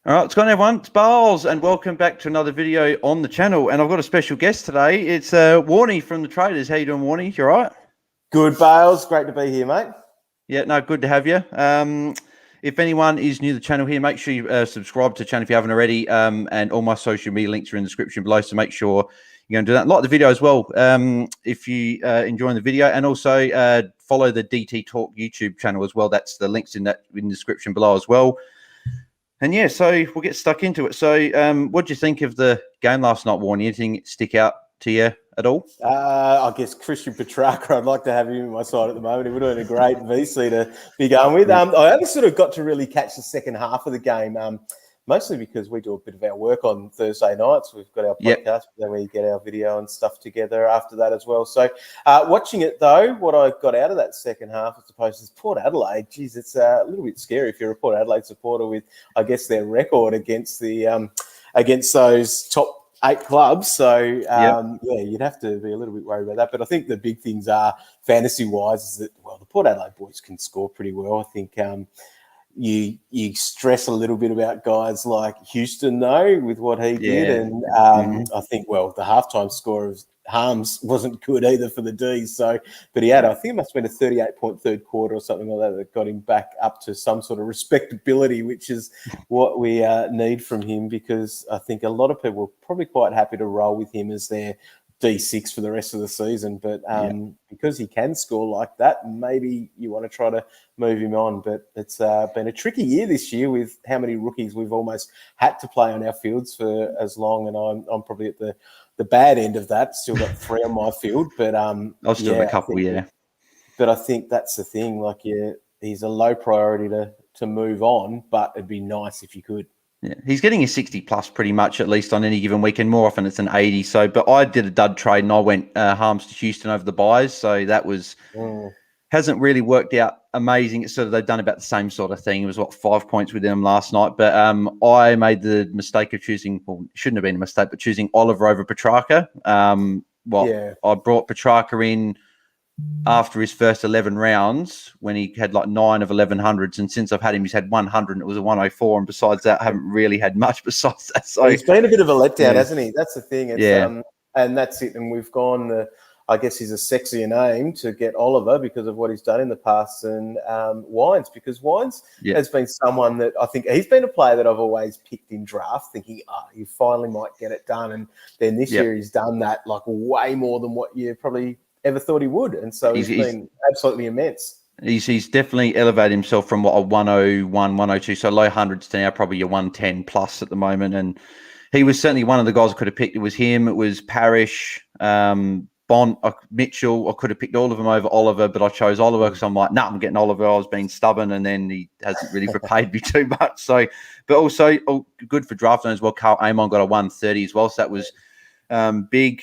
All right, what's going on, everyone? It's Bales, and welcome back to another video on the channel. And I've got a special guest today. It's Warnie from the Traders. How you doing, Warnie? You all right? Good, Bales. Great to be here, mate. Yeah, no, good to have you. If anyone is new to the channel here, make sure you subscribe to the channel if you haven't already. And all my social media links are in the description below, so make sure you're going to do that. Like the video as well if you enjoying the video. And also follow the DT Talk YouTube channel as well. That's the links in the description below as well. And yeah, so we'll get stuck into it. So what do you think of the game last night, Warnie? Anything stick out to you at all? I guess Christian Petrarca, I'd like to have him in my side at the moment. He would have been a great VC to be going with. I only sort of got to really catch the second half of the game, mostly because we do a bit of our work on Thursday nights. We've got our podcast where we get our video and stuff together after that as well. So watching it, though, what I got out of that second half, I suppose, is Port Adelaide. Geez, it's a little bit scary if you're a Port Adelaide supporter with, I guess, their record against the against those top 8 clubs. So, yeah, you'd have to be a little bit worried about that. But I think the big things are, fantasy-wise, is that, well, the Port Adelaide boys can score pretty well. I think you stress a little bit about guys like Houston, though, with what he did. And I think, well, the halftime score of Harms wasn't good either for the D's. So, but he had, I think it must have been a 38-point third quarter or something like that got him back up to some sort of respectability, which is what we need from him, because I think a lot of people are probably quite happy to roll with him as their D6 for the rest of the season. But because he can score like that, maybe you want to try to move him on. But it's been a tricky year this year with how many rookies we've almost had to play on our fields for as long. And I'm probably at the bad end of that. Still got 3 on my field, but I've still got a couple, But I think that's the thing. Like, he's a low priority to move on, but it'd be nice if you could. Yeah, he's getting a 60 plus pretty much, at least on any given weekend. More often it's an 80. So, but I did a dud trade and I went Harms to Houston over the buys. So that was hasn't really worked out amazing. It's sort of, they've done about the same sort of thing. It was 5 points with them last night. But I made the mistake of choosing, well, shouldn't have been a mistake, but choosing Oliver over Petrarca. I brought Petrarca in after his first 11 rounds when he had like 9 of 1100s, and since I've had him, he's had 100 and it was a 104, and besides that I haven't really had much besides that. So he's been a bit of a letdown, hasn't he? That's the thing. It's, and that's it. And we've gone I guess he's a sexier name to get Oliver because of what he's done in the past, and Wines, because Wines has been someone that I think he's been a player that I've always picked in draft, thinking, he finally might get it done. And then this year he's done that like way more than what you probably ever thought he would. And so he's been absolutely immense. He's definitely elevated himself from what, a 101, 102, so low hundreds to now probably a 110 plus at the moment. And he was certainly one of the guys I could have picked. It was him, it was Parrish, Bond, Mitchell. I could have picked all of them over Oliver, but I chose Oliver because I'm like, I'm getting Oliver. I was being stubborn, and then he hasn't really repaid me too much. So, but also good for drafting as well. Carl Amon got a 130 as well, so that was big.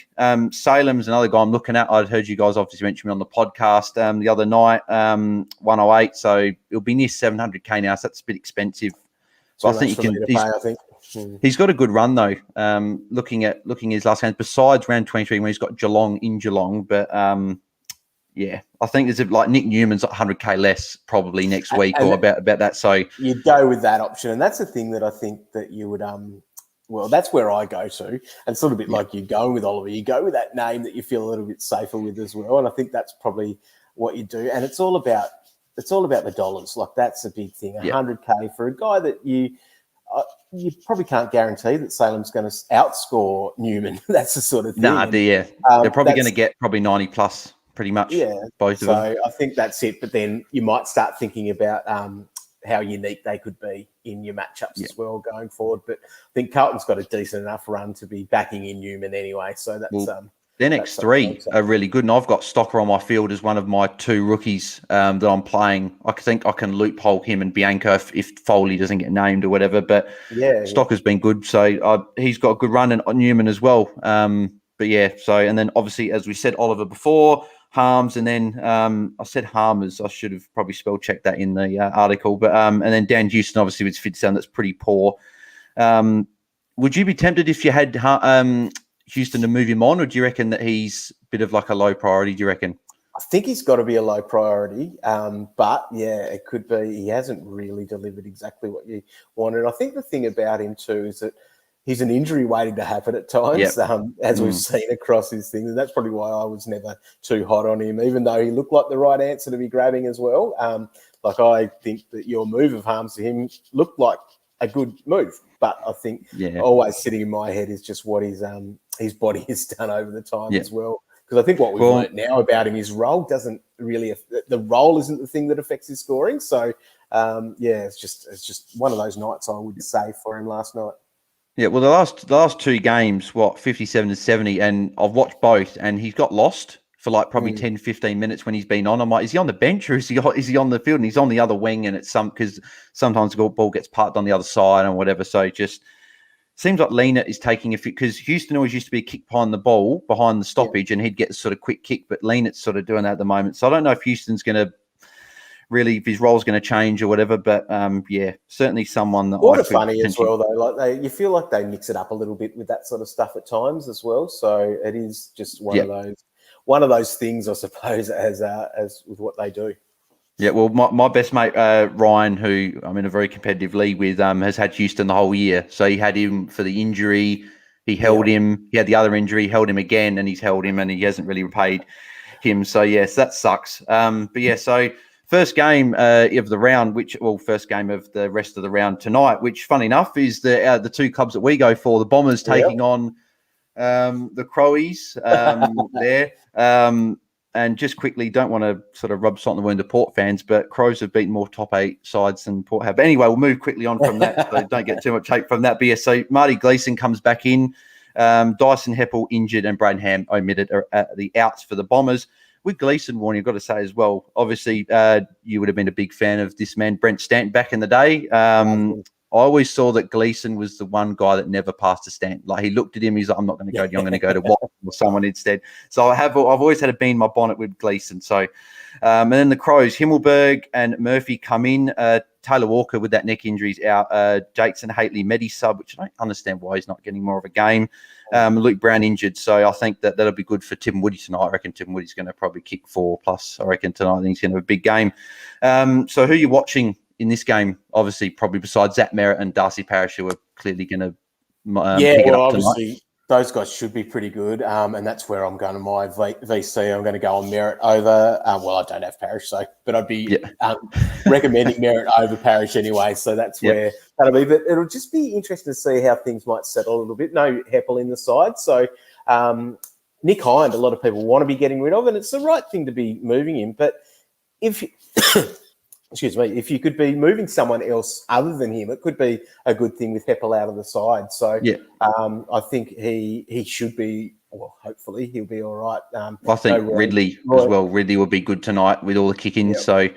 Salem's another guy I'm looking at. I'd heard you guys obviously mention me on the podcast the other night, 108. So it'll be near 700k now. So that's a bit expensive. So I think you can. He's got a good run though. Looking at his last games, besides round 23 when he's got Geelong in Geelong, but I think there's like Nick Newman's 100k less probably next week or about that. So you'd go with that option, and that's the thing that I think that you would well, that's where I go to, and sort of a bit like you go with Oliver. You go with that name that you feel a little bit safer with as well, and I think that's probably what you do. And it's all about the dollars. Like, that's a big thing. 100k for a guy that you probably can't guarantee that Salem's going to outscore Newman. That's the sort of thing. They're probably going to get probably 90 plus pretty much. Both of them. So I think that's it. But then you might start thinking about how unique they could be in your matchups as well going forward. But I think Carlton's got a decent enough run to be backing in Newman anyway. So that's their next 3 are really good. And I've got Stocker on my field as one of my 2 rookies that I'm playing. I think I can loophole him and Bianco if Foley doesn't get named or whatever. But Stocker's been good. So he's got a good run, and Newman as well. And then obviously, as we said, Oliver before, Harms, and then I said Harmers. I should have probably spell checked that in the article. But and then Dan Houston, obviously, with Fidsound, that's pretty poor. Would you be tempted if you had Houston to move him on, or do you reckon that he's a bit of like a low priority? Do you reckon? I think he's got to be a low priority, but yeah, it could be he hasn't really delivered exactly what you wanted. I think the thing about him too is that he's an injury waiting to happen at times, as we've seen across his things, and that's probably why I was never too hot on him, even though he looked like the right answer to be grabbing as well. Like I think that your move of harms to him looked like a good move, but I think always sitting in my head is just what his body has done over the time as well. Because I think what we've learned now about him, his role doesn't really, the role isn't the thing that affects his scoring. So, it's just one of those nights I would say for him last night. Yeah, well, the last two games, 57 to 70, and I've watched both, and he's got lost for like probably 10, 15 minutes when he's been on. I'm like, is he on the bench or is he on the field? And he's on the other wing, and it's because sometimes the ball gets parked on the other side and whatever. So it just seems like Lena is taking a few, because Houston always used to be a kick behind the ball, behind the stoppage, and he'd get a sort of quick kick, but Lena's sort of doing that at the moment. So I don't know if Houston's going to really, if his role's going to change or whatever, but certainly someone that I funny as well, though. Like you feel like they mix it up a little bit with that sort of stuff at times as well. So it is just one of those things, I suppose, as with what they do. Yeah, well, my best mate, Ryan, who I'm in a very competitive league with, has had Houston the whole year. So he had him for the injury. He held him. He had the other injury, held him again, and he's held him, and he hasn't really repaid him. So, yes, that sucks. So first game of the round, first game of the rest of the round tonight, which, funny enough, is the two clubs that we go for. The Bombers taking on the Crowies there. And just quickly, don't want to sort of rub salt in the wound to Port fans, but Crows have beaten more top 8 sides than Port have. But anyway, we'll move quickly on from that, so don't get too much hate from that. But so Marty Gleeson comes back in. Dyson Heppel injured and Braden Ham omitted at the outs for the Bombers. With Gleeson, Warnie, I've got to say as well, obviously, you would have been a big fan of this man, Brent Stanton, back in the day. I always saw that Gleeson was the one guy that never passed a Stanton. Like, he looked at him, he's like, I'm not going to go to you, I'm going to go to Watson or someone instead. So I've always had a bee in my bonnet with Gleeson. So, and then the Crows, Himmelberg and Murphy come in. Taylor Walker with that neck injury is out. Jackson Haitley Medi sub, which I don't understand why he's not getting more of a game. Luke Brown injured, so I think that'll be good for Tim Woody tonight. I reckon Tim Woody's going to probably kick 4+. I reckon tonight. I think he's going to have a big game. So who are you watching in this game? Obviously, probably besides Zach Merritt and Darcy Parish, who are clearly going to pick it up obviously tonight. Those guys should be pretty good, and that's where I'm going to my VC. I'm going to go on Merritt over. I don't have Parish, but I'd be recommending Merritt over Parish anyway. So that's where that'll be. But it'll just be interesting to see how things might settle a little bit. No Heppel in the side, so Nick Hind, a lot of people want to be getting rid of, and it's the right thing to be moving him. But if excuse me, if you could be moving someone else other than him, it could be a good thing with Heppel out of the side. So I think he should be, well, hopefully he'll be all right. I think Ridley as well. Ridley will be good tonight with all the kick-ins. So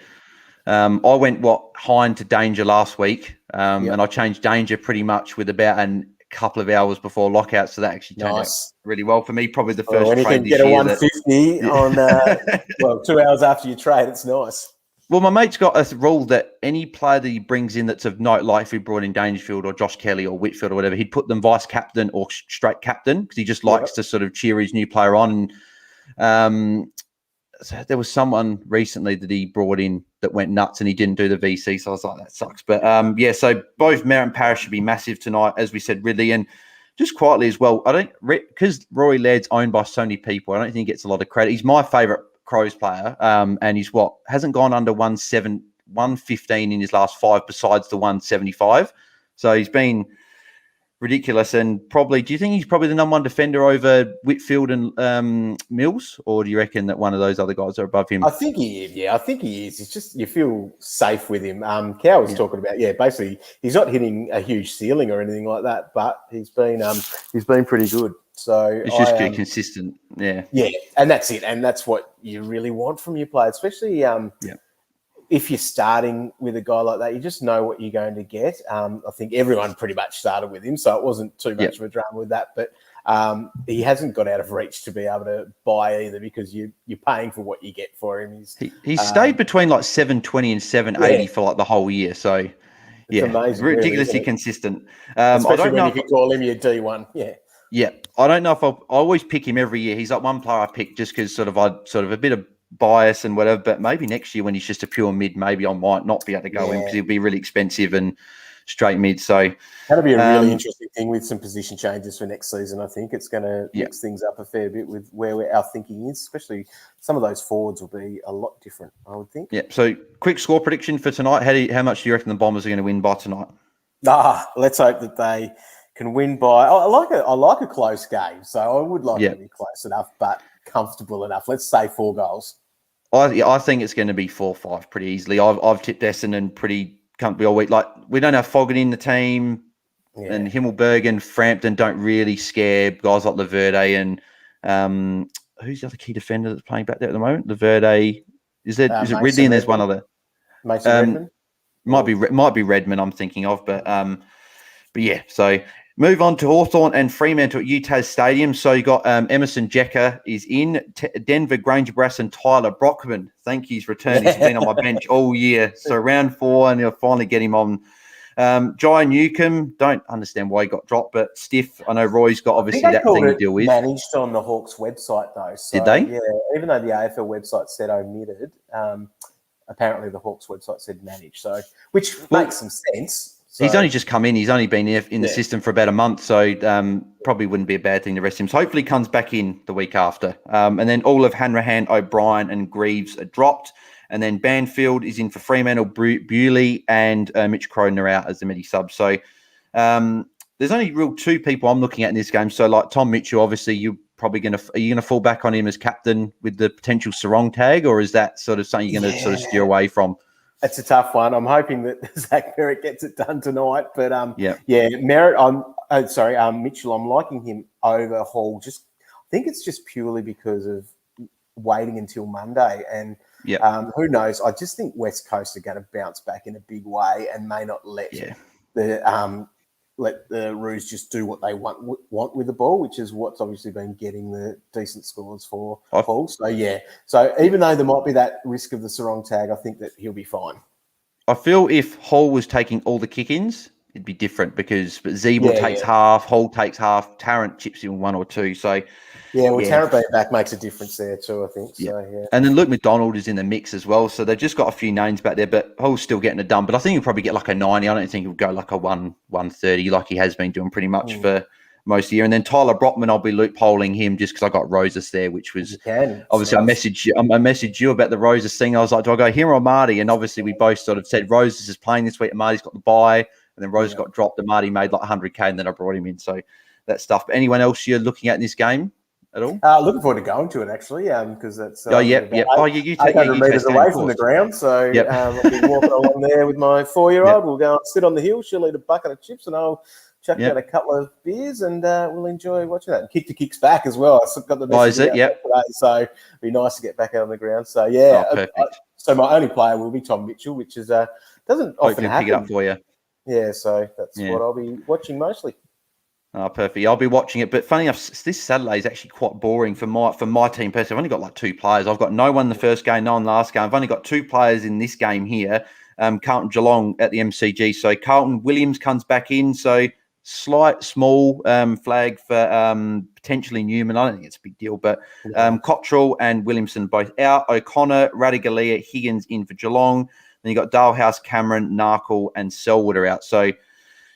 I went, Hind to Danger last week, and I changed Danger pretty much with about a couple of hours before lockout. So that actually turned out really well for me. Probably the first trade this year. When you can get a 150 on 2 hours after you trade, it's nice. Well, my mate's got a rule that any player that he brings in that's of note, like if he brought in Dangerfield or Josh Kelly or Whitfield or whatever, he'd put them vice captain or straight captain because he just likes to sort of cheer his new player on. And so there was someone recently that he brought in that went nuts and he didn't do the VC. So I was like, that sucks. But so both Merritt and Parish should be massive tonight, as we said, Ridley. And just quietly as well, because Rory Laird's owned by so many people, I don't think he gets a lot of credit. He's my favourite Crows player, and he's hasn't gone under 115 in his last 5 besides the 175. So he's been ridiculous, and probably, do you think he's probably the number one defender over Whitfield and Mills, or do you reckon that one of those other guys are above him? I think he is. I think he is. It's just you feel safe with him. Cow was talking about basically he's not hitting a huge ceiling or anything like that, but he's been pretty good. So it's just consistent, yeah, and that's it, and that's what you really want from your player, especially if you're starting with a guy like that. You just know what you're going to get. I think everyone pretty much started with him, so it wasn't too much of a drama with that. But he hasn't got out of reach to be able to buy either because you're paying for what you get for him. He's stayed between like 720 and 780 for like the whole year, so it's amazing, ridiculously really, consistent. Especially I don't know if you can call him your D1, Yeah, I don't know if I always pick him every year. He's like one player I pick just because I a bit of bias and whatever, but maybe next year when he's just a pure mid, maybe I might not be able to go in because he'll be really expensive and straight mid. So that'll be a really interesting thing with some position changes for next season. I think it's going to mix things up a fair bit with where our thinking is, especially some of those forwards will be a lot different, I would think. Yeah. So quick score prediction for tonight. How much do you reckon the Bombers are going to win by tonight? Let's hope that they can win by. I like a close game, so I would like it to be close enough, but comfortable enough. Let's say 4 goals. I think it's going to be 4-5 pretty easily. I've tipped Essendon pretty comfortably all week. Like, we don't have Foggin in the team, and Himmelberg and Frampton don't really scare guys like Laverde and who's the other key defender that's playing back there at the moment? Laverde. Is it Ridley and there's one other? Mason Redmond? Might be Redmond I'm thinking of, but yeah. So move on to Hawthorn and Fremantle at UTAS Stadium. So you got Emerson Jecker is in. Denver, Granger Brass and Tyler Brockman. Thank you, he's returned. He's been on my bench all year. So round 4 and they'll finally get him on. Jai Newcomb, don't understand why he got dropped, but stiff. I know Roy's got obviously that thing to deal with. Managed on the Hawks website though. So, did they? Yeah, even though the AFL website said omitted, apparently the Hawks website said managed. So, which makes some sense. So, he's only just come in. He's only been in the system for about a month, so probably wouldn't be a bad thing to rest him. So hopefully he comes back in the week after. And then all of Hanrahan, O'Brien and Greaves are dropped. And then Banfield is in for Fremantle, Bewley and Mitch Cronin are out as the midi sub. So there's only real 2 people I'm looking at in this game. So like Tom Mitchell, obviously you're probably going to fall back on him as captain with the potential Sarong tag, or is that sort of something you're going to sort of steer away from? It's a tough one. I'm hoping that Zach Merritt gets it done tonight. But Merritt, Mitchell, I'm liking him over Hall. I think it's just purely because of waiting until Monday. And who knows? I just think West Coast are going to bounce back in a big way and may not let the Roos just do what they want with the ball, which is what's obviously been getting the decent scores for Hall. So even though there might be that risk of the Sarong tag, I think that he'll be fine. I feel if Hall was taking all the kick-ins, it'd be different because Zeeble takes half, Hall takes half, Tarrant chips in 1 or 2. So Tarrant being back makes a difference there too, I think. So, And then Luke McDonald is in the mix as well. So they've just got a few names back there, but Hall's still getting it done. But I think he'll probably get like a 90. I don't think he'll go like a 130 like he has been doing pretty much for most of the year. And then Tyler Brockman, I'll be loop-polling him just because I got Roses there, which was obviously I messaged you about the Roses thing. I was like, do I go him or Marty? And obviously we both sort of said Roses is playing this week and Marty's got the bye. And then Roses got dropped and Marty made like 100K and then I brought him in. So that stuff. But anyone else you're looking at in this game at all? Looking forward to going to it actually, because that's you take 800 metres away from the ground. So I'll be walking along there with my 4-year-old. We'll go and sit on the hill. She'll eat a bucket of chips and I'll chuck out a couple of beers and we'll enjoy watching that. And Kick to Kicks back as well. I've got the message today, so it'd be nice to get back out on the ground. So so my only player will be Tom Mitchell, which is doesn't often happen. Pick it up for you. Yeah, so that's what I'll be watching mostly. Oh, perfect. I'll be watching it. But funny enough, this Saturday is actually quite boring for my team personally. I've only got like 2 players. I've got no one in the first game, no one last game. I've only got 2 players in this game here. Carlton Geelong at the MCG. So Carlton Williams comes back in. So small flag for potentially Newman. I don't think it's a big deal. But Cottrell and Williamson both out. O'Connor, Radigalia, Higgins in for Geelong. Then you got Dalehouse, Cameron, Narkle, and Selwood are out. So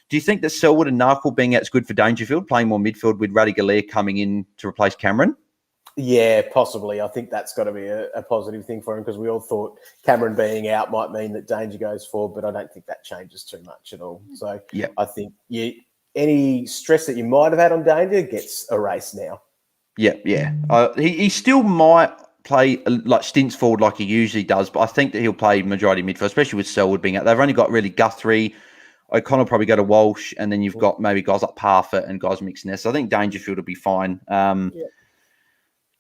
do you think that Selwood and Narkle being out is good for Dangerfield, playing more midfield with Radigalia coming in to replace Cameron? Yeah, possibly. I think that's got to be a positive thing for him because we all thought Cameron being out might mean that Danger goes forward, but I don't think that changes too much at all. So I think any stress that you might have had on Danger gets erased now. He still might play like stints forward like he usually does, but I think that he'll play majority midfield, especially with Selwood being out. They've only got really Guthrie. O'Connor will probably go to Walsh, and then you've got maybe guys like Parfitt and guys mixing there. So I think Dangerfield will be fine.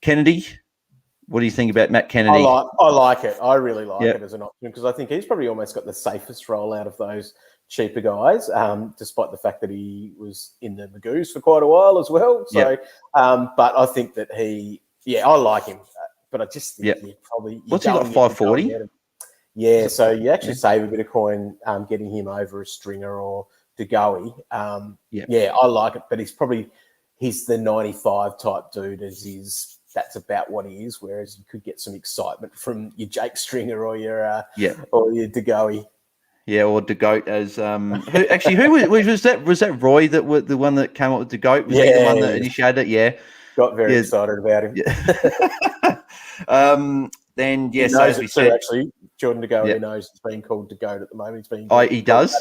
Kennedy, what do you think about Matt Kennedy? I like it. I really like it as an option because I think he's probably almost got the safest role out of those cheaper guys, despite the fact that he was in the Magoos for quite a while as well. So, but I think that I like him. But I just think what's he got, 540? Yeah, so you actually save a bit of coin getting him over a Stringer or DeGoey. I like it, but he's the 95 type dude as his that's about what he is. Whereas you could get some excitement from your Jake Stringer or your De Goey. Yeah, or De Goat as who was that? Was that Roy that was the one that came up with De Goat? Was he the one that initiated it? Yeah, got very excited about him. Yeah. Then he so as we said, actually, Jordan De Goey knows it's being called De Goat at the moment. He's being he does.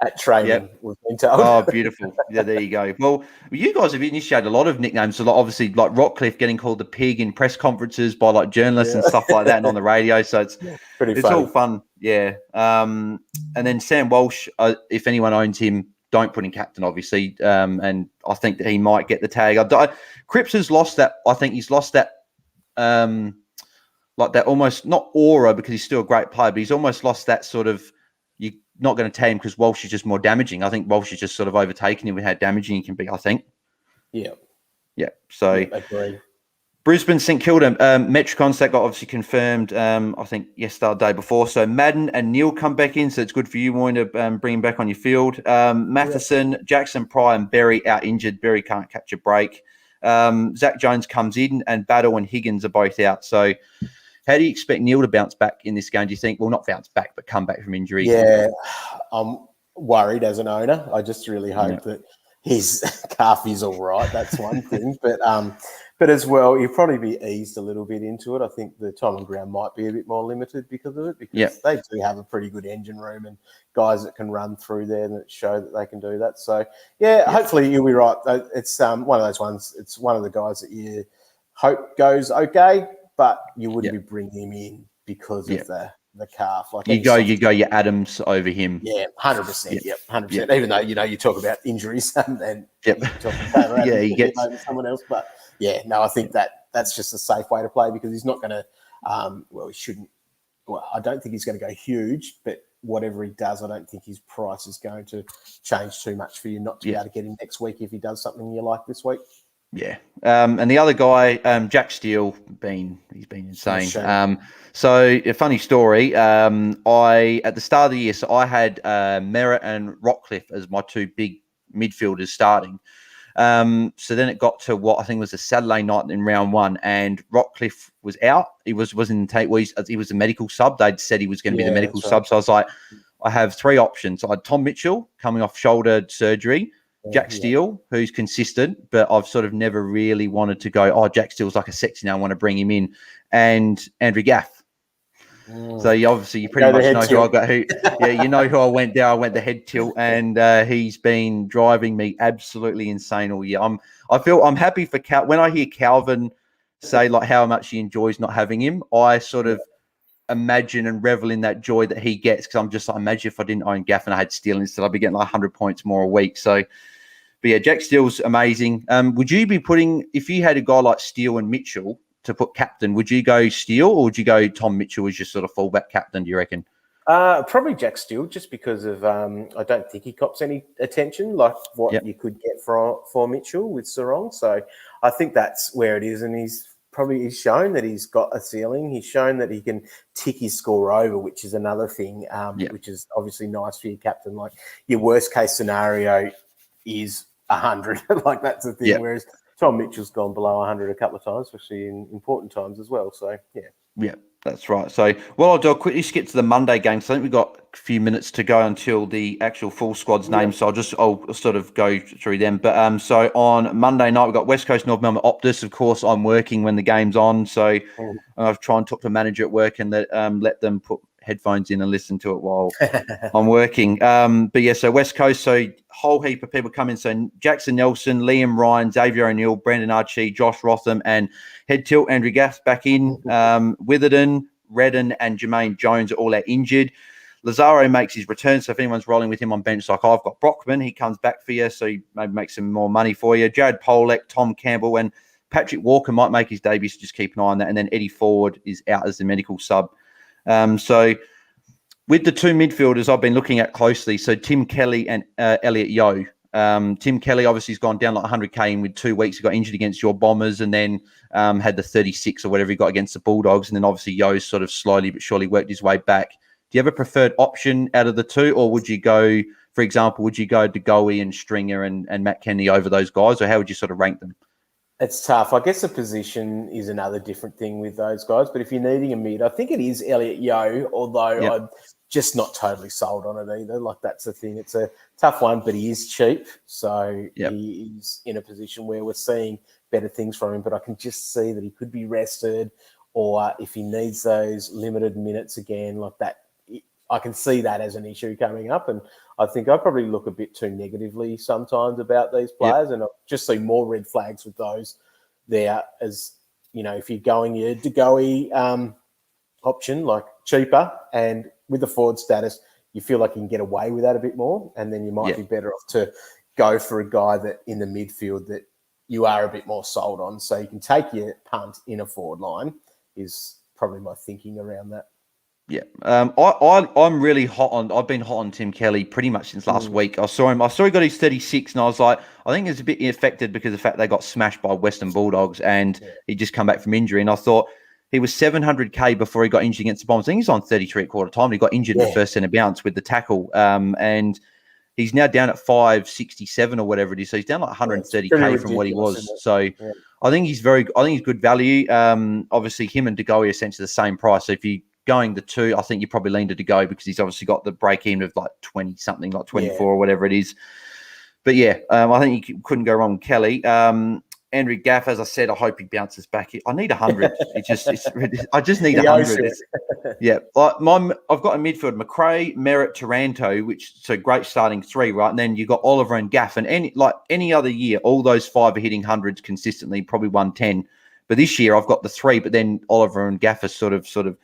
At training, we've been told. Oh, beautiful. Yeah, there you go. Well, you guys have initiated a lot of nicknames. So obviously, like Rockcliffe getting called the pig in press conferences by like journalists and stuff like that and on the radio. So it's pretty funny. All fun. Yeah. And then Sam Walsh, if anyone owns him, don't put in captain, obviously. And I think that he might get the tag. Cripps has lost that. I think he's lost that like that almost, not aura because he's still a great player, but he's almost lost that sort of, you're not going to tag him because Walsh is just more damaging. I think Walsh is just sort of overtaking him with how damaging he can be, I think. Yeah. Yeah. So I agree. Brisbane, St Kilda, Metricons, that got obviously confirmed, I think yesterday or the day before. So Madden and Neil come back in, so it's good for you, Warnie, to bring him back on your field. Matheson, Jackson, Pryor and Berry out injured. Berry can't catch a break. Zach Jones comes in and Battle and Higgins are both out. So how do you expect Neil to bounce back in this game, do you think? Well, not bounce back, but come back from injury. Yeah, I'm worried as an owner. I just really hope that his calf is all right. That's one thing. But as well, he'll probably be eased a little bit into it. I think the time on ground might be a bit more limited because of it, because they do have a pretty good engine room and guys that can run through there that show that they can do that. So, hopefully you'll be right. It's one of those ones. It's one of the guys that you hope goes okay, but you wouldn't be bringing him in because of the calf. Like you go your Adams over him. Yeah, 100%. Yep, 100%. Even though you talk about injuries and you talk about he gets over someone else, but I think that's just a safe way to play because he's not going to. He shouldn't. Well, I don't think he's going to go huge, but whatever he does, I don't think his price is going to change too much for you not to be able to get him next week if he does something you like this week. Yeah. And the other guy, Jack Steele, he's been insane. So a funny story. I at the start of the year, so I had Merritt and Rockcliffe as my two big midfielders starting. So then it got to what I think was a Saturday night in round one, and Rockcliffe was out. He wasn't in tape. He was a medical sub. They'd said he was going to be the medical sub. So I was like, I have three options. I had Tom Mitchell coming off shoulder surgery. Jack Steele, who's consistent, but I've sort of never really wanted to go, Jack Steele's like a sexy now, I want to bring him in. And Andrew Gaff. So you pretty much know who I got. You know who I went there. I went the head tilt, and he's been driving me absolutely insane all year. I'm happy for Cal. When I hear Calvin say like how much he enjoys not having him, I sort of imagine and revel in that joy that he gets, because I'm just like, imagine if I didn't own Gaff and I had Steele instead, I'd be getting like 100 points more a week. So, but yeah, Jack Steele's amazing. Would you be putting, if you had a guy like Steele and Mitchell to put captain, would you go Steele or would you go Tom Mitchell as your sort of fullback captain, do you reckon? Probably Jack Steele, just because of I don't think he cops any attention like what you could get for Mitchell with Sarong. So I think that's where it is, and he's shown that he's got a ceiling. He's shown that he can tick his score over, which is another thing, which is obviously nice for your captain. Like your worst case scenario is 100. Like that's the thing. Whereas Tom Mitchell's gone below 100 a couple of times, especially in important times as well. So yeah, that's right. So what I'll do, I'll quickly skip to the Monday game. So I think we've got a few minutes to go until the actual full squad's name. So I'll sort of go through them. But so on Monday night, we've got West Coast North Melbourne Optus. Of course, I'm working when the game's on. So I've tried and talk to a manager at work and let them put headphones in and listen to it while I'm working. But yeah, so West Coast, so whole heap of people come in. So Jackson Nelson, Liam Ryan, Xavier O'Neill, Brandon Archie, Josh Rotham, and head tilt Andrew Gaff back in. Witherden, Redden, and Jermaine Jones are all out injured. Lazaro makes his return, so if anyone's rolling with him on bench like I've got Brockman, he comes back for you, so he maybe makes some more money for you. Jared Polek, Tom Campbell, and Patrick Walker might make his debut, so just keep an eye on that. And then Eddie Ford is out as the medical sub. So with the two midfielders I've been looking at closely, so Tim Kelly and Elliot Yeo. Tim Kelly obviously has gone down like 100K in with 2 weeks. He got injured against your Bombers and then had the 36 or whatever he got against the Bulldogs. And then obviously Yeo's sort of slowly but surely worked his way back. Do you have a preferred option out of the two? Or would you go, De Goey and Stringer and Matt Kennedy over those guys? Or how would you sort of rank them? It's tough. I guess the position is another different thing with those guys. But if you're needing a mid, I think it is Elliot Yeo, although Yep. I'm just not totally sold on it either. Like, that's the thing. It's a tough one, but he is cheap. So Yep. he is in a position where we're seeing better things from him. But I can just see that he could be rested, or if he needs those limited minutes again, like that, I can see that as an issue coming up. And I think I probably look a bit too negatively sometimes about these players, and I just see more red flags with those there. As you know, if you're going your De Goey option, like cheaper and with the forward status, you feel like you can get away with that a bit more, and then you might be better off to go for a guy that in the midfield that you are a bit more sold on, so you can take your punt in a forward line. Is probably my thinking around that. Yeah, I'm really hot on. I've been hot on Tim Kelly pretty much since last week. I saw he got his 36, and I was like, I think it's a bit affected because of the fact they got smashed by Western Bulldogs, and he just come back from injury. And I thought he was 700k before he got injured against the Bombers. I think he's on 33 at quarter time. He got injured in the first centre bounce with the tackle, and he's now down at 567 or whatever it is. So he's down like 130k from what he was. So I think he's good value. Obviously, him and De Goey are essentially the same price. So if you going the two, I think you probably lean to go because he's obviously got the break even of like 20 something, like 24 or whatever it is. But yeah, I think you couldn't go wrong with Kelly. Andrew Gaff, as I said, I hope he bounces back. I need 100. I just need 100. Yeah, I've got a midfield: McRae, Merritt, Taranto, so great starting three, right? And then you got Oliver and Gaff, and any other year, all those five are hitting hundreds consistently, probably 110. But this year, I've got the three, but then Oliver and Gaff are sort of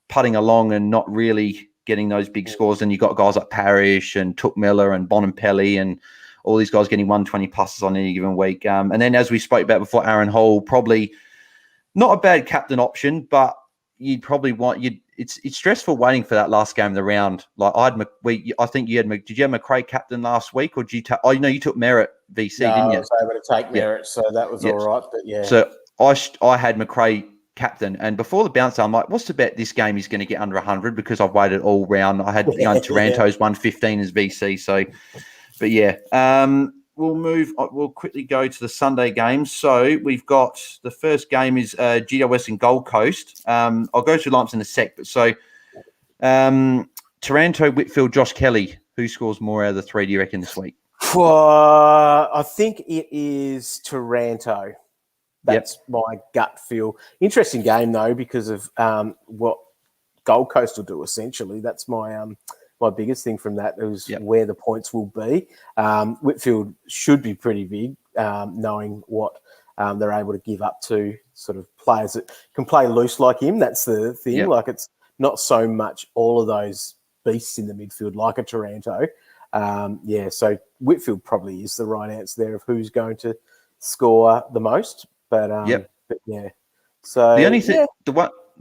putting along and not really getting those big scores. And you've got guys like Parrish and Took Miller and Bonampelli and all these guys getting 120 pluses on any given week. And then, as we spoke about before, Aaron Hall, probably not a bad captain option, but you'd probably it's stressful waiting for that last game of the round. Like I think you had. Did you have McRae captain last week, or did you? You took Merritt VC, didn't you? I was able to take Merritt, so that was all right. But yeah, so I had McRae captain, and before the bounce, I'm like, what's the bet this game is going to get under 100 because I've waited all round. I had Taranto's 115 as VC, so but yeah, we'll quickly go to the Sunday games. So we've got the first game is GWS and Gold Coast. I'll go through lineups in a sec, but so Taranto, Whitfield, Josh Kelly, who scores more out of the three, do you reckon, this week? I think it is Taranto. That's my gut feel. Interesting game, though, because of what Gold Coast will do, essentially. That's my my biggest thing from that is where the points will be. Whitfield should be pretty big, knowing what they're able to give up to sort of players that can play loose like him. That's the thing. Yep. Like, it's not so much all of those beasts in the midfield like a Taranto. So Whitfield probably is the right answer there of who's going to score the most. But yeah. So the only thing,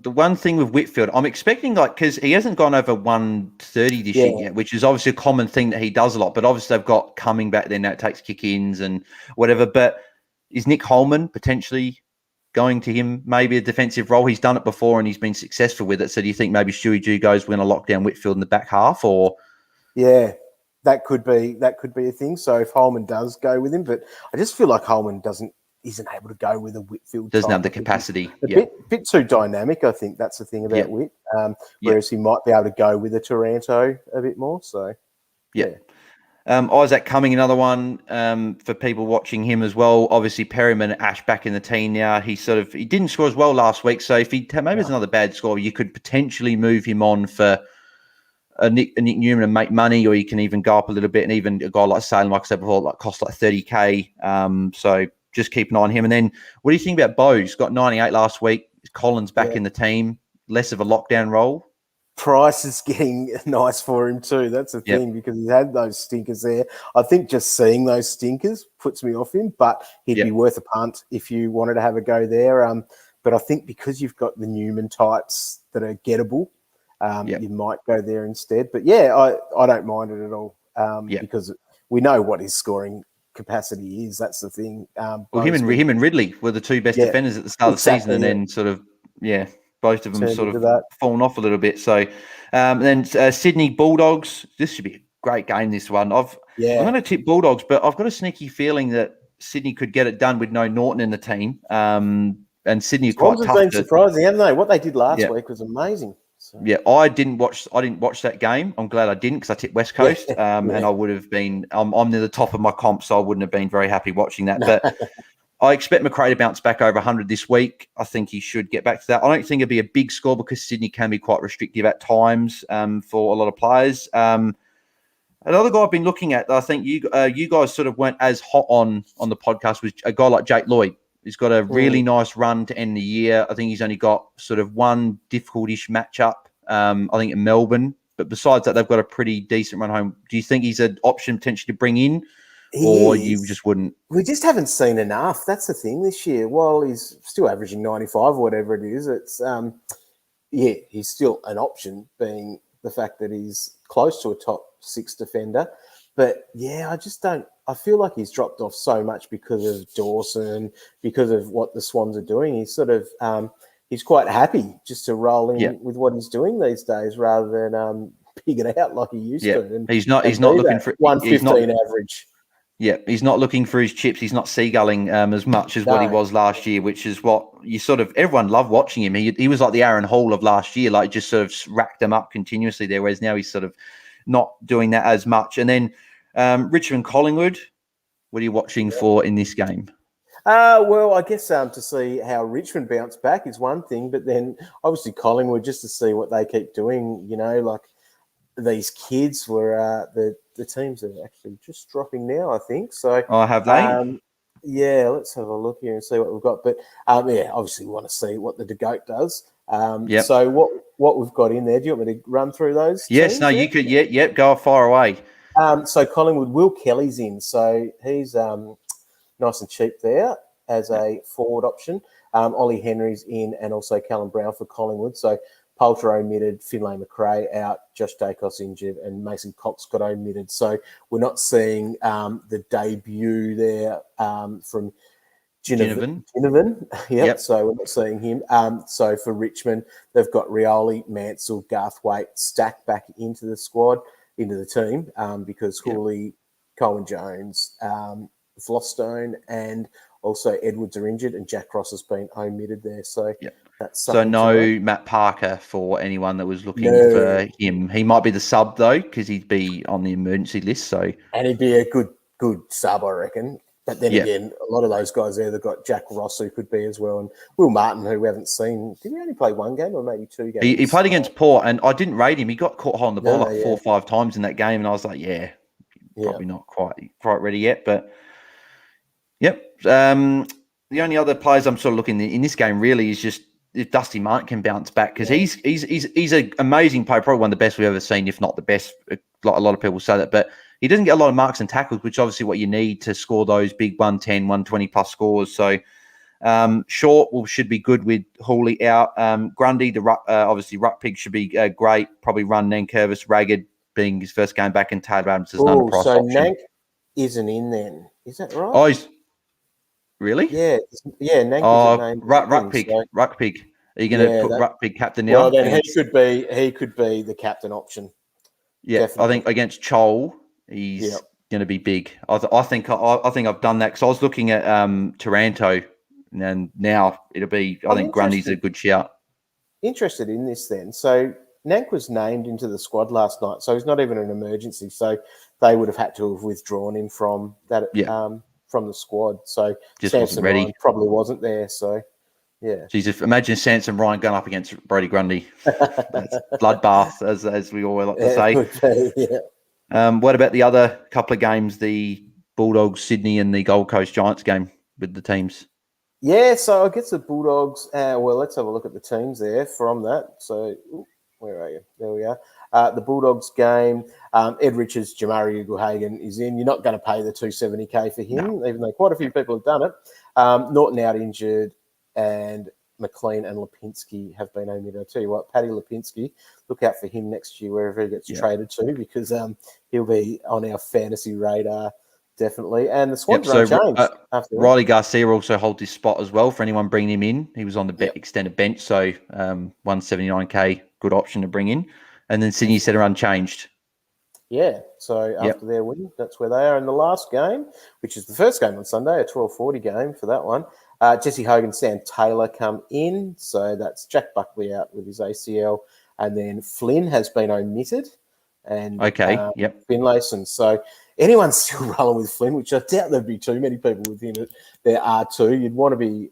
the one thing with Whitfield, I'm expecting because he hasn't gone over 130 this year yet, which is obviously a common thing that he does a lot. But obviously they've got coming back then that takes kick-ins and whatever. But is Nick Holman potentially going to him maybe a defensive role? He's done it before and he's been successful with it. So do you think maybe Stewie Jew goes going to lock down Whitfield in the back half, or? Yeah, that could be a thing. So if Holman does go with him, but I just feel like Holman isn't able to go with a Whitfield. Doesn't have the capacity. Bit too dynamic, I think. That's the thing about Whit. Whereas he might be able to go with a Taranto a bit more. So, Isaac Cumming, another one for people watching him as well. Obviously, Perryman and Ash back in the team now. He didn't score as well last week. So if maybe there's another bad score, you could potentially move him on for a Nick Newman and make money, or you can even go up a little bit. And even a guy like Salem, like I said before, cost like 30k. So just keep an eye on him. And then what do you think about Bose? Got 98 last week. Collins back in the team. Less of a lockdown role. Price is getting nice for him too. That's the thing, because he's had those stinkers there. I think just seeing those stinkers puts me off him, but he'd be worth a punt if you wanted to have a go there. But I think because you've got the Newman types that are gettable, you might go there instead. But I don't mind it at all because we know what his scoring capacity is. That's the thing. Him and Ridley were the two best defenders at the start of the season, and then both of them sort of fallen off a little bit. So then Sydney Bulldogs. This should be a great game, this one. I'm going to tip Bulldogs, but I've got a sneaky feeling that Sydney could get it done with no Norton in the team. And Sydney are quite Swans have tough. been surprising, haven't they? What they did last Yeah. week was amazing. So. Yeah, I didn't watch that game. I'm glad I didn't because I tipped West Coast, and I would have been. I'm near the top of my comp, so I wouldn't have been very happy watching that. But I expect McRae to bounce back over 100 this week. I think he should get back to that. I don't think it'll be a big score because Sydney can be quite restrictive at times for a lot of players. Another guy I've been looking at, I think you guys sort of weren't as hot on the podcast, was a guy like Jake Lloyd. He's got a really nice run to end the year. I think he's only got sort of one difficult-ish matchup, I think, in Melbourne. But besides that, they've got a pretty decent run home. Do you think he's an option potentially to bring in, or you just wouldn't? We just haven't seen enough. That's the thing this year. While he's still averaging 95 or whatever it is, it's he's still an option, being the fact that he's close to a top 6 defender. But yeah, I just don't. I feel like he's dropped off so much because of Dawson, because of what the Swans are doing. He's sort of he's quite happy just to roll in with what he's doing these days, rather than pig it out like he used to. And he's not looking for 115 average. Yeah, he's not looking for his chips. He's not seagulling as much as what he was last year, which is what you sort of everyone loved watching him. He was like the Aaron Hall of last year, like just sort of racked them up continuously there. Whereas now he's sort of not doing that as much. And then Richmond Collingwood, what are you watching for in this game? Well, I guess to see how Richmond bounce back is one thing, but then obviously Collingwood, just to see what they keep doing. You know, like these kids were the teams are actually just dropping now, I think. So have they? Yeah, let's have a look here and see what we've got. But obviously we want to see what the DeGoat does. So what we've got in there, do you want me to run through those? Yes, teams no, there? you could. Yep, go far away. So Collingwood, Will Kelly's in. So he's nice and cheap there as a forward option. Ollie Henry's in, and also Callum Brown for Collingwood. So Poulter omitted, Finlay McRae out, Josh Dacos injured, and Mason Cox got omitted. So we're not seeing the debut there from Ginnivan. Yep. So we're not seeing him. So for Richmond, they've got Rioli, Mansell, Garthwaite stacked back into the squad, into the team, because Hooley, Cohen Jones, Flostone, and also Edwards are injured, and Jack Ross has been omitted there. So that's so no Matt Parker for anyone that was looking for him. He might be the sub though, because he'd be on the emergency list. So and he'd be a good sub, I reckon. But then again, a lot of those guys there, they've got Jack Ross, who could be as well, and Will Martin, who we haven't seen. Did he only play one game or maybe 2 games? He played against Port, and I didn't rate him. He got caught holding the ball 4 or 5 times in that game, and I was like, probably not quite ready yet. But the only other players I'm sort of looking in this game really is just if Dusty Martin can bounce back, because he's an amazing player, probably one of the best we've ever seen, if not the best. A lot of people say that, but he doesn't get a lot of marks and tackles, which is obviously what you need to score those big 110, 120 plus scores. So Short should be good with Hooley out. Grundy, obviously Ruckpig should be great. Probably run Nankervis, Ragged being his first game back, and Taylor Adams is an underpriced option. So Nank isn't in then. Is that right? Oh, really? Yeah. Nank isn't Ruckpig. Are you going to put Ruckpig captain now? Well, then he could be the captain option. Yeah, definitely. I think against Chol, he's going to be big. I think I've done that because I was looking at Taranto, and now it'll be. I think Grundy's a good shout. Interested in this then. So Nank was named into the squad last night, so he's not even an emergency. So they would have had to have withdrawn him from that from the squad. So just Samson wasn't ready. Ryan probably wasn't there. So yeah. Jesus, imagine Samson Ryan going up against Brodie Grundy. That's bloodbath, as we all like to say. What about the other couple of games, the Bulldogs, Sydney, and the Gold Coast Giants game with the teams? Yeah, so I guess the Bulldogs, let's have a look at the teams there from that. So, where are you? There we are. The Bulldogs game, Ed Richards, Jamari Ugle-Hagan is in. You're not going to pay the $270K for him, even though quite a few people have done it. Norton out injured, and McLean and Lipinski have been omitted. I'll tell you what, Paddy Lipinski, look out for him next year wherever he gets traded to, because he'll be on our fantasy radar, definitely. And the Swans are unchanged. Riley Garcia also holds his spot as well for anyone bringing him in. He was on the extended bench, so $179K, good option to bring in. And then Sydney said are unchanged. Yeah, so after their win, that's where they are in the last game, which is the first game on Sunday, a 12:40 game for that one. Jesse Hogan, Sam Taylor come in, so that's Jack Buckley out with his ACL, and then Flynn has been omitted, and Finlayson. So anyone's still rolling with Flynn, which I doubt there'd be too many people with him. There are two. You'd want to be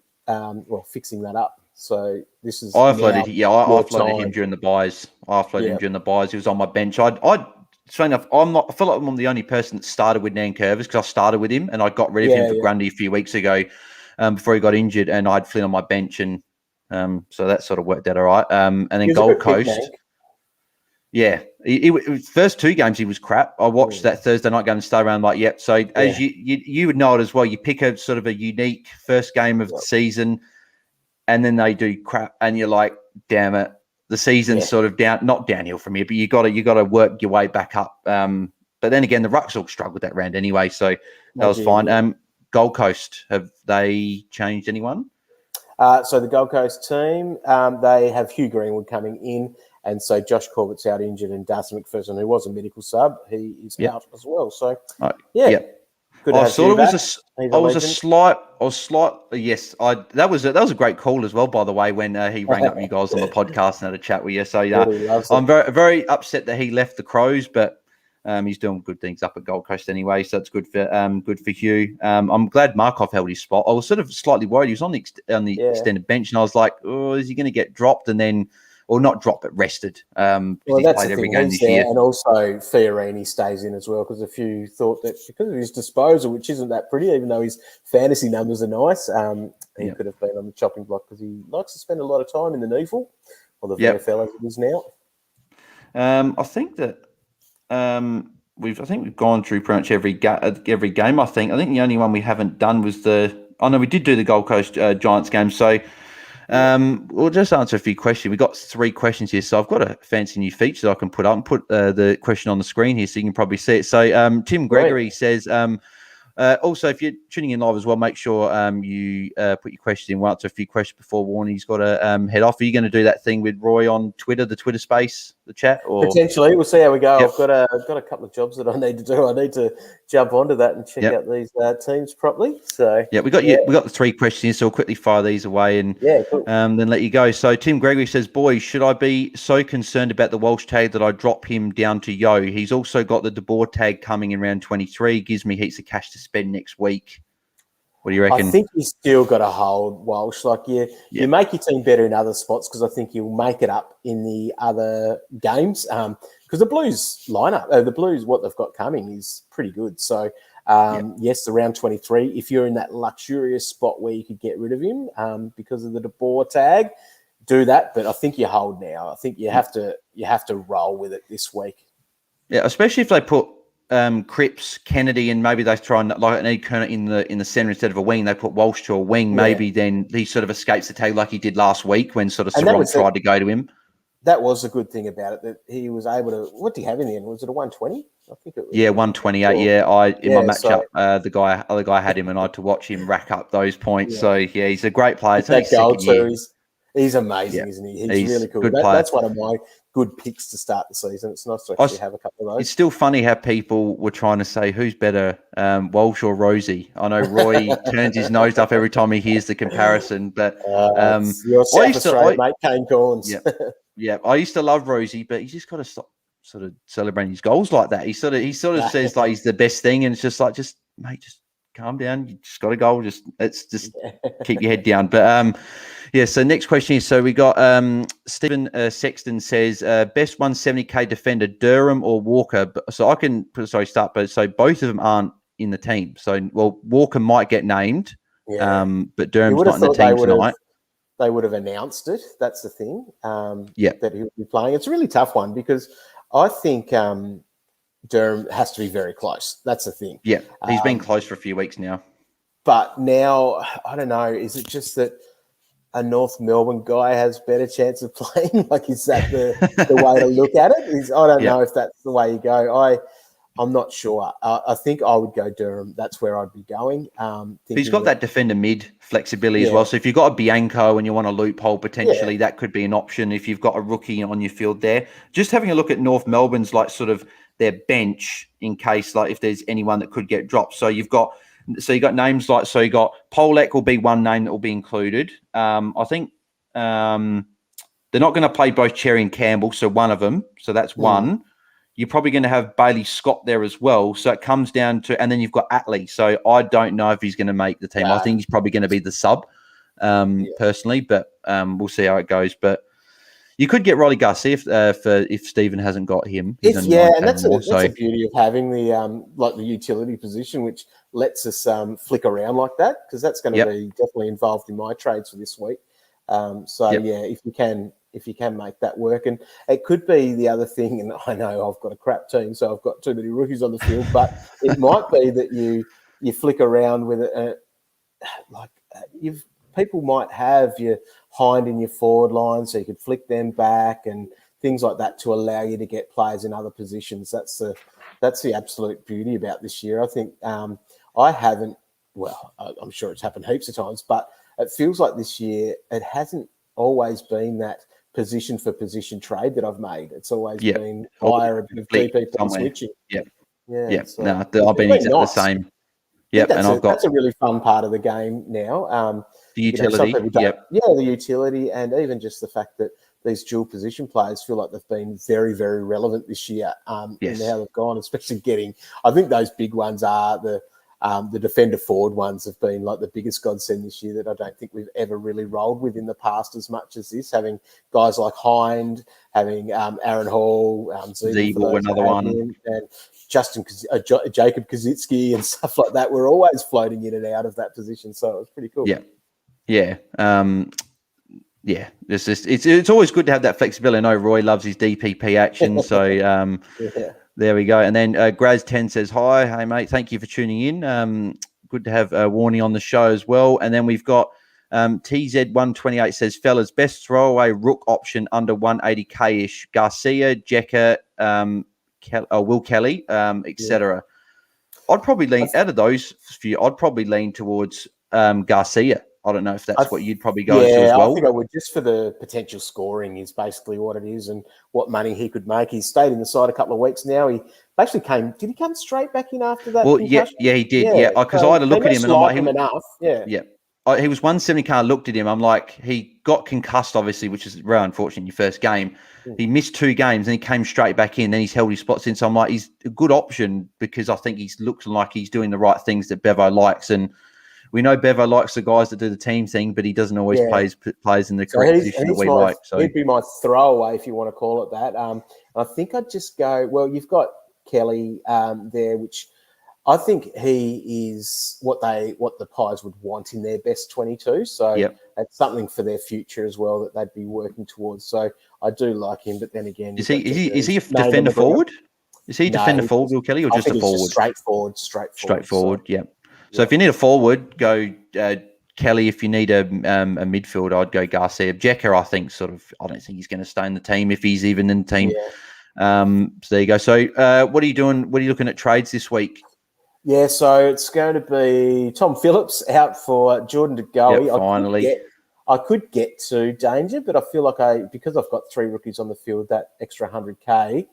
fixing that up. So this is I offloaded him during the buys. He was on my bench. Strange enough, I feel like I'm the only person that started with Nankervis because I started with him and I got rid of him for Grundy a few weeks ago before he got injured, and I had Flynn on my bench, and so that sort of worked out all right. And then Gold Coast, first two games he was crap. I watched that Thursday night game and started around like, yep. So as you would know it as well, you pick a sort of a unique first game of the season, and then they do crap, and you're like, damn it. The season's sort of not downhill from here, but you got to work your way back up. But then again, the Rucks all struggled that round anyway, so that was fine. Gold Coast, have they changed anyone? So the Gold Coast team, they have Hugh Greenwood coming in, and so Josh Corbett's out injured, and Darcy McPherson, who was a medical sub, he is out as well. So good. That was a great call as well, by the way, when he rang up you guys on the podcast and had a chat with you. So I'm very, very upset that he left the Crows, but he's doing good things up at Gold Coast anyway. So that's good for Hugh. I'm glad Markov held his spot. I was sort of slightly worried. He was on the extended bench, and I was like, oh, is he going to get dropped? And then, or not dropped, but rested. He's played every game this year. And also Fiorini stays in as well, because a few thought that because of his disposal, which isn't that pretty, even though his fantasy numbers are nice, he could have been on the chopping block because he likes to spend a lot of time in the NEFL, or the VFL as it is now. I think that we've gone through pretty much every game. I think the only one we haven't done was we did do the Gold Coast Giants game. So we'll just answer a few questions. We've got 3 questions here. So I've got a fancy new feature that I can put up and put the question on the screen here so you can probably see it. So Tim Gregory says, also, if you're tuning in live as well, make sure you put your questions in. We'll answer a few questions before Warnie's got to head off. Are you going to do that thing with Roy on Twitter, the Twitter space, the chat? Or potentially, we'll see how we go. Yep. I've got a couple of jobs that I need to do. I need to jump onto that and check out these teams properly. So we got the 3 questions, so we'll quickly fire these away and cool. Then let you go. So Tim Gregory says, boys, should I be so concerned about the Walsh tag that I drop him down to Yo? He's also got the De Boer tag coming in round 23. Gives me heaps of cash to spend next week. What do you reckon? I think you still got to hold Walsh. Like you make your team better in other spots because I think you'll make it up in the other games. Because the Blues lineup, what they've got coming is pretty good. So yes, the round 23. If you're in that luxurious spot where you could get rid of him because of the De Boer tag, do that. But I think you hold now. I think you have to roll with it this week. Yeah, especially if they put Cripps, Kennedy, and maybe they try and like an Ed Kerner in the centre instead of a wing. They put Walsh to a wing. Maybe then he sort of escapes the tag like he did last week when sort of Sarong tried to go to him. That was a good thing about it, that he was able to. What did he have in the end? Was it a 120? I think it was. 128. In my matchup, the other guy had him, and I had to watch him rack up those points. So he's a great player. That goal too. He's amazing, isn't he? He's really cool. That's one of my good picks to start the season. It's nice to actually have a couple of those. It's still funny how people were trying to say who's better, Walsh or Rosie. I know Roy turns his nose up every time he hears the comparison, but your South Australia mate, Kane Corns. I used to love Rosie, but he's just got to stop sort of celebrating his goals like that. He sort of says like he's the best thing, and it's just like just calm down. You just got a goal. Just keep your head down. But so next question is, so we got Stephen Sexton says best 170k defender, Durham or Walker. So I can start, but so both of them aren't in the team. So Walker might get named, but Durham's not in the team tonight. They would have announced it. That's the thing. That he would be playing. It's a really tough one because I think Durham has to be very close. That's the thing. Yeah, he's been close for a few weeks now. But now, I don't know, is it just that a North Melbourne guy has better chance of playing? Like, is that the way to look at it? I don't know if that's the way you go. I'm not sure. I think I would go Durham. That's where I'd be going. He's got that defender mid flexibility as well. So if you've got a Bianco and you want a loophole, potentially that could be an option if you've got a rookie on your field there. Just having a look at North Melbourne's like sort of their bench in case, like, if there's anyone that could get dropped. So you got names like, so you got Polak will be one name that will be included. I think they're not going to play both Cherry and Campbell, so one of them. So that's one. You're probably going to have Bailey Scott there as well. So it comes down to, and then you've got Atley. So I don't know if he's going to make the team. I think he's probably going to be the sub, personally, but we'll see how it goes. But you could get Riley Garcia if Stephen hasn't got him. And that's the beauty of having the like the utility position, which lets us flick around like that, because that's going to be definitely involved in my trades for this week. If you can make that work, and it could be the other thing. And I know I've got a crap team, so I've got too many rookies on the field, but it might be that you flick around with it, people might have your Hind in your forward line, so you could flick them back and things like that to allow you to get players in other positions. That's the absolute beauty about this year. I think I haven't. Well, I'm sure it's happened heaps of times, but it feels like this year it hasn't always been that position for position trade that I've made. It's always been higher a bit of DP switching. So I've been exactly the same. Yeah, and that's a really fun part of the game now. The utility, the utility, and even just the fact that these dual position players feel like they've been very, very relevant this year. In how they've gone, especially getting. I think those big ones are the defender forward ones have been like the biggest godsend this year that I don't think we've ever really rolled with in the past as much as this. Having guys like Hind, having Aaron Hall, Zeeble, another one, and Jacob Kaczynski and stuff like that. We're always floating in and out of that position, so it was pretty cool. It's always good to have that flexibility. I know Roy loves his DPP action, so there we go. And then Graz10 says, hi, hey, mate, thank you for tuning in. Good to have Warnie on the show as well. And then we've got TZ128 says, fellas, best throwaway rook option under 180k-ish. Garcia, Jekka, Will Kelly, etc. I'd probably lean, out of those few, I'd probably lean towards Garcia. I don't know if that's what you'd probably go to as well. I think I would, just for the potential scoring is basically what it is and what money he could make. He's stayed in the side a couple of weeks now. He basically did he come straight back in after that? Well, concussion? Yeah, he did. Yeah, because I had a look at him and I'm like, he was 170k. I looked at him. I'm like, he got concussed, obviously, which is very unfortunate in your first game. He missed 2 games and he came straight back in. Then he's held his spots in. So I'm like, he's a good option because I think he's looks like he's doing the right things that Bevo likes. And we know Bevo likes the guys that do the team thing, but he doesn't always plays in the correct position that we like. So he'd be my throwaway, if you want to call it that. I think I'd just go, well, you've got Kelly there, which I think he is what the Pies would want in their best 22. So that's something for their future as well that they'd be working towards. So I do like him, but then again, is he a defender forward? Is he a defender forward, Will Kelly, or just a forward? Straightforward. Yeah. So if you need a forward, go Kelly. If you need a midfield, I'd go Garcia. Jekka, I think, I don't think he's going to stay in the team if he's even in the team. Yeah. So there you go. So what are you doing? What are you looking at trades this week? Yeah, so it's going to be Tom Phillips out for Jordan De Goey. Finally. I could get to Danger, but I feel like because I've got 3 rookies on the field, that extra 100k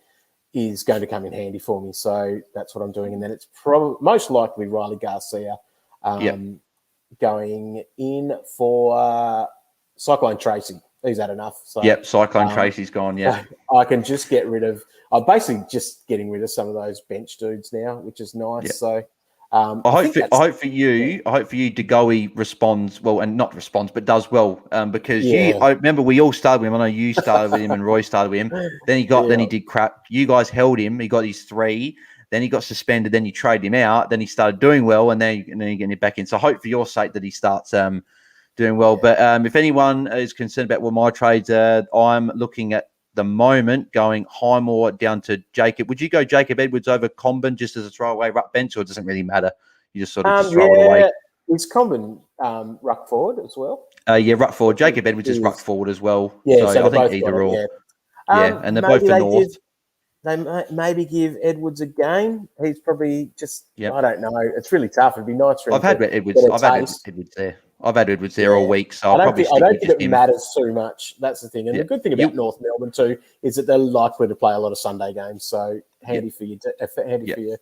is going to come in handy for me. So that's what I'm doing. And then it's most likely Riley Garcia going in for Cyclone Tracy. He's had enough. So, Cyclone Tracy's gone, I can just get rid of – I'm basically just getting rid of some of those bench dudes now, which is nice. Yep. So I hope for you, De Goey responds well, and not responds, but does well, because I remember we all started with him. I know you started with him and Roy started with him. Then he did crap. You guys held him. He got his 3. Then he got suspended. Then you traded him out. Then he started doing well, and then you're getting it back in. So I hope for your sake that he starts doing well. But if anyone is concerned about my trades, I'm looking at the moment going Highmore down to Jacob. Would you go Jacob Edwards over Comben just as a throwaway ruck bench, or it doesn't really matter? You just sort of just throw it away. Is Comben ruck forward as well? Ruck forward. Jacob Edwards is ruck forward as well. Yeah, so I think either or. And they're both for North. they maybe give Edwards a game. He's probably just, Yep. I don't know. It's really tough. It'd be nice for him I've had to Edwards. get a I've had taste. Edwards there. I've had Edwards there all week, so I I'll don't probably think, I stick don't with think just it him. matters too much. That's the thing. And Yeah. the good thing about North Melbourne too is that they're likely to play a lot of Sunday games. So handy for you. For your You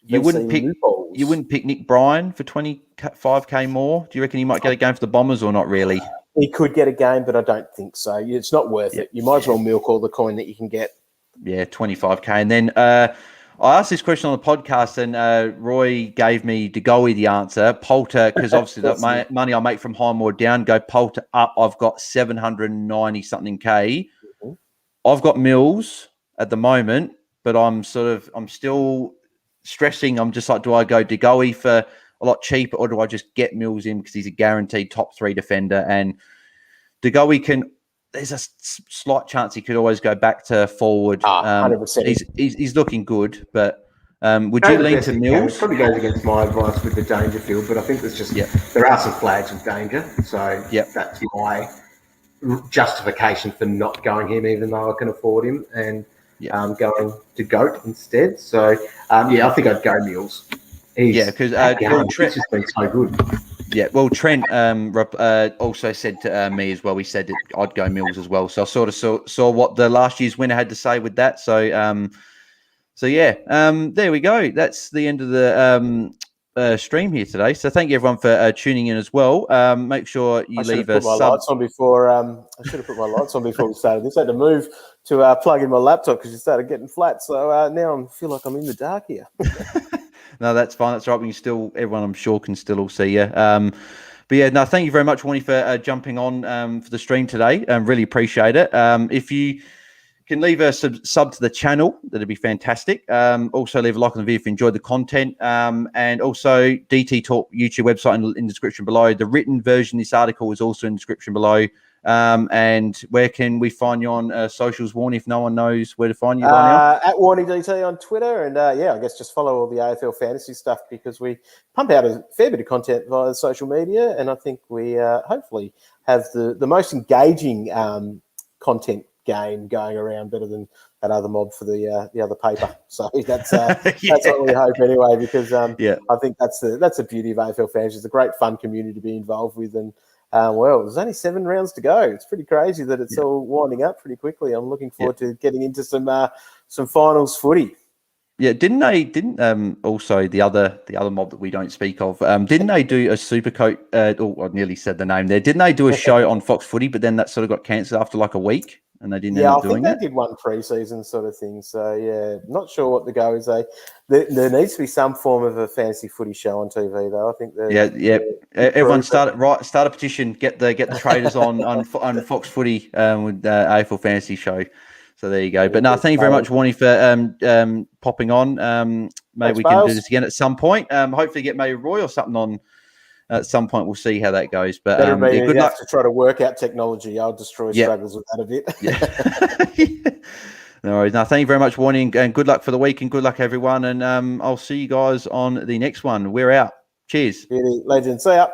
VC wouldn't pick. loopholes. You wouldn't pick Nick Bryan for 25k more. Do you reckon he might get a game for the Bombers or not really? He could get a game, but I don't think so. It's not worth it. You might as well milk all the coin that you can get. Yeah, 25k. And then I asked this question on the podcast, and Roy gave me DeGoey the answer. Poulter, because obviously that money I make from Highmore down, go Poulter up. I've got 790 something k. Mm-hmm. I've got Mills at the moment, but I'm still stressing. I'm just like, do I go DeGoey for a lot cheaper, or do I just get Mills in because he's a guaranteed top 3 defender? And DeGoey can. There's a slight chance he could always go back to forward. 100%. He's looking good, but would you lean to Mills? Probably goes against my advice with the Dangerfield, but I think there's just there are some flags of danger, so that's my justification for not going him, even though I can afford him, and going to Goat instead. So I think I'd go Mills. Because Trent's just been so good. Yeah, well, Trent also said to me as well. He said that I'd go Mills as well. So I sort of saw what the last year's winner had to say with that. So, there we go. That's the end of the stream here today. So thank you everyone for tuning in as well. Make sure you leave a sub. Lights on before. I should have put my lights on before we started this. I had to move to plug in my laptop because it started getting flat. So now I feel like I'm in the dark here. No, that's fine. That's right. We can still, everyone I'm sure can still all see you. But yeah, no, thank you very much, Warnie, for jumping on for the stream today. Really appreciate it. If you can leave a sub to the channel, that'd be fantastic. Also leave a like on the video if you enjoyed the content. And also DT Talk YouTube website in the description below. The written version of this article is also in the description below. And where can we find you on socials, Warnie, if no one knows where to find you by now? At Warnie DT on Twitter. And I guess just follow all the AFL fantasy stuff because we pump out a fair bit of content via social media. And I think we hopefully have the most engaging content game going around, better than that other mob for the other paper. So that's what we hope anyway, because I think that's the beauty of AFL fans. It's a great fun community to be involved with, and there's only 7 rounds to go. It's pretty crazy that it's all winding up pretty quickly. I'm looking forward to getting into some finals footy. Yeah, didn't also the other mob that we don't speak of? Didn't they do a Supercoat? I nearly said the name there. Didn't they do a show on Fox Footy? But then that sort of got cancelled after like a week, and they didn't end up doing it. I think they did one pre-season sort of thing. So not sure what the go is. There needs to be some form of a fantasy footy show on TV though. I think everyone start a petition. Get the traders on Fox Footy with the AFL Fantasy Show. So there you go. But no, thank you very much, Warnie, for popping on. Maybe we can do this again at some point. Hopefully get maybe Roy or something on at some point. We'll see how that goes. But good luck to try to work out technology. I'll destroy struggles with that a bit. No worries. No, thank you very much, Warnie, and good luck for the week, and good luck, everyone. And I'll see you guys on the next one. We're out. Cheers. Legend. See ya.